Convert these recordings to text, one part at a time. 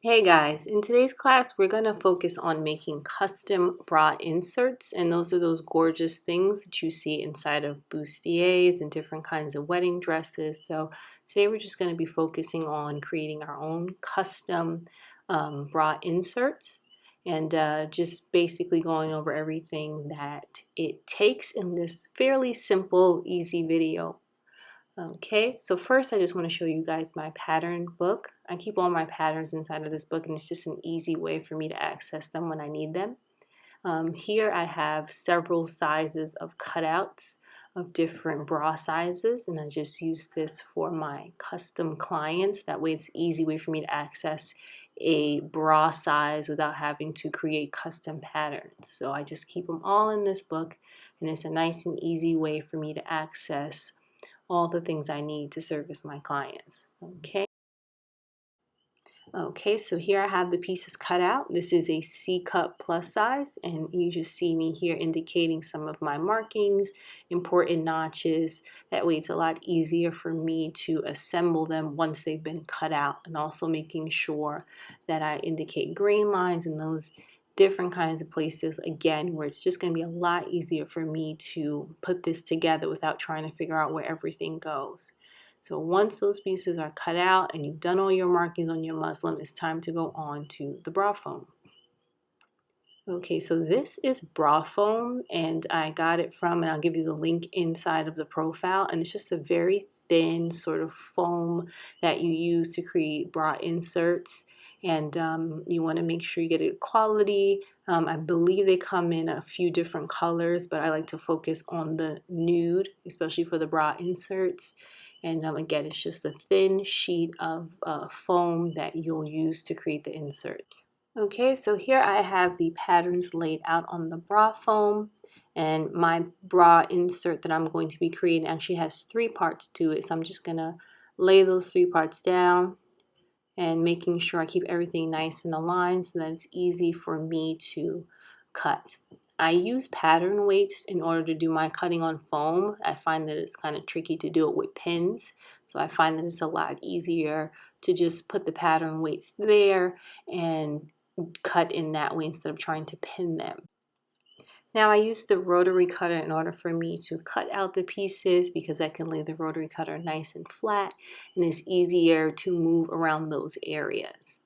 Hey guys, in today's class we're going to focus on making custom bra inserts, and those are those gorgeous things that you see inside of bustiers and different kinds of wedding dresses. So today we're just going to be focusing on creating our own custom bra inserts and just basically going over everything that it takes in this fairly simple, easy video. Okay, so first I just want to show you guys my pattern book. I keep all my patterns inside of this book, and it's just an easy way for me to access them when I need them. Here I have several sizes of cutouts of different bra sizes, and I just use this for my custom clients. That way it's an easy way for me to access a bra size without having to create custom patterns. So I just keep them all in this book, and it's a nice and easy way for me to access all the things I need to service my clients. Okay, so here I have the pieces cut out. This is a C cup plus size, and you just see me here indicating some of my markings, important notches. That way it's a lot easier for me to assemble them once they've been cut out, and also making sure that I indicate grain lines and those different kinds of places, again, where it's just going to be a lot easier for me to put this together without trying to figure out where everything goes. So once those pieces are cut out and you've done all your markings on your muslin, it's time to go on to the bra foam. Okay, so this is bra foam, and I got it from, and I'll give you the link inside of the profile, and it's just a very thin sort of foam that you use to create bra inserts, and you want to make sure you get good quality. I believe they come in a few different colors, but I like to focus on the nude, especially for the bra inserts. And again, it's just a thin sheet of foam that you'll use to create the insert. Okay, so here I have the patterns laid out on the bra foam, and my bra insert that I'm going to be creating actually has 3 parts to it. So I'm just going to lay those 3 parts down and making sure I keep everything nice and aligned so that it's easy for me to cut. I use pattern weights in order to do my cutting on foam. I find that it's kind of tricky to do it with pins, so I find that it's a lot easier to just put the pattern weights there and cut in that way instead of trying to pin them. Now I use the rotary cutter in order for me to cut out the pieces because I can lay the rotary cutter nice and flat, and it's easier to move around those areas.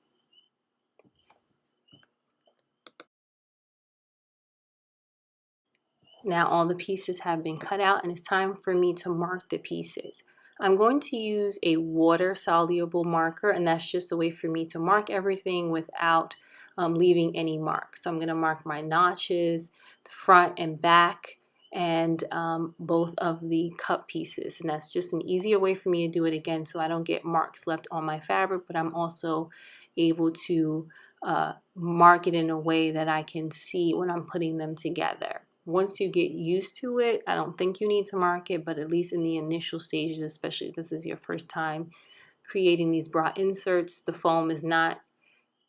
Now all the pieces have been cut out, and it's time for me to mark the pieces. I'm going to use a water-soluble marker, and that's just a way for me to mark everything without leaving any marks. So I'm going to mark my notches, the front and back, and both of the cup pieces. And that's just an easier way for me to do it again so I don't get marks left on my fabric, but I'm also able to mark it in a way that I can see when I'm putting them together. Once you get used to it, I don't think you need to mark it, but at least in the initial stages, especially if this is your first time creating these bra inserts, the foam is not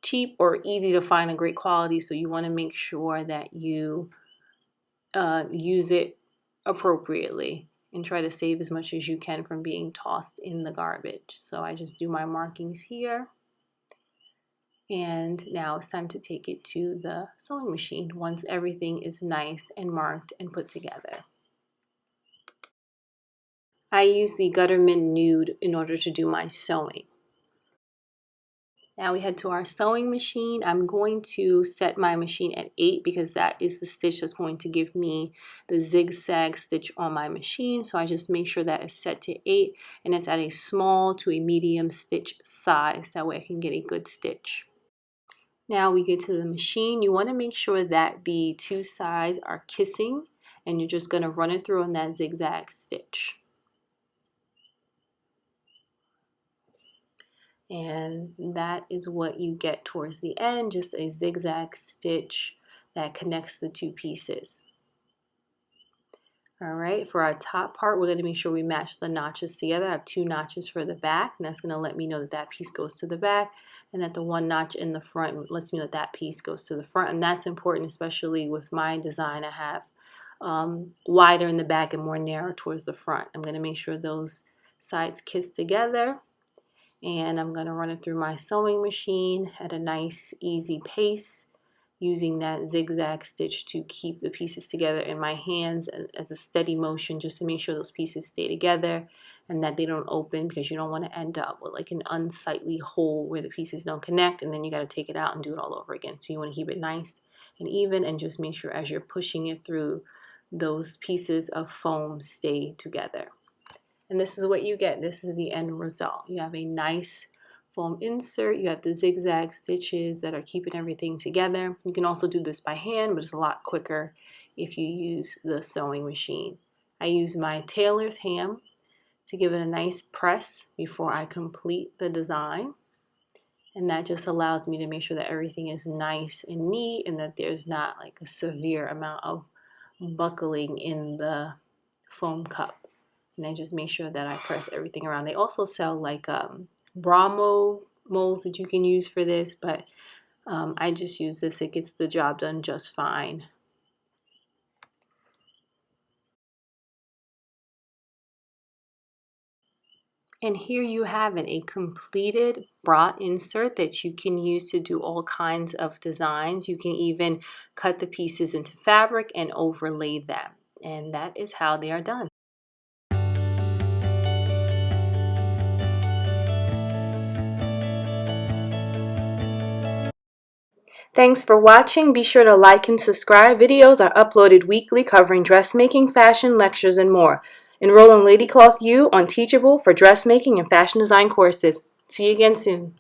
cheap or easy to find a great quality, so you want to make sure that you use it appropriately and try to save as much as you can from being tossed in the garbage. So I just do my markings here. And now it's time to take it to the sewing machine once everything is nice and marked and put together. I use the Gutterman Nude in order to do my sewing. Now we head to our sewing machine. I'm going to set my machine at 8 because that is the stitch that's going to give me the zigzag stitch on my machine. So I just make sure that it's set to 8 and it's at a small to a medium stitch size. That way I can get a good stitch. Now we get to the machine. You want to make sure that the 2 sides are kissing, and you're just going to run it through on that zigzag stitch. And that is what you get towards the end, just a zigzag stitch that connects the 2 pieces. All right, for our top part, we're going to make sure we match the notches together. I have 2 notches for the back, and that's going to let me know that that piece goes to the back, and that the 1 notch in the front lets me know that that piece goes to the front. And that's important, especially with my design. I have wider in the back and more narrow towards the front. I'm going to make sure those sides kiss together. and I'm going to run it through my sewing machine at a nice easy pace, using that zigzag stitch to keep the pieces together in my hands as a steady motion, just to make sure those pieces stay together and that they don't open, because you don't want to end up with like an unsightly hole where the pieces don't connect and then you got to take it out and do it all over again. So you want to keep it nice and even, and just make sure as you're pushing it through, those pieces of foam stay together. And this is what you get. This is the end result. You have a nice foam insert. You have the zigzag stitches that are keeping everything together. You can also do this by hand, but it's a lot quicker if you use the sewing machine. I use my tailor's ham to give it a nice press before I complete the design. And that just allows me to make sure that everything is nice and neat and that there's not like a severe amount of buckling in the foam cup. And I just make sure that I press everything around. They also sell like bra molds that you can use for this, but I just use this. It gets the job done just fine. And here you have it, a completed bra insert that you can use to do all kinds of designs. You can even cut the pieces into fabric and overlay them. And that is how they are done. Thanks for watching. Be sure to like and subscribe. Videos are uploaded weekly covering dressmaking, fashion, lectures, and more. Enroll in Lady Cloth U on Teachable for dressmaking and fashion design courses. See you again soon.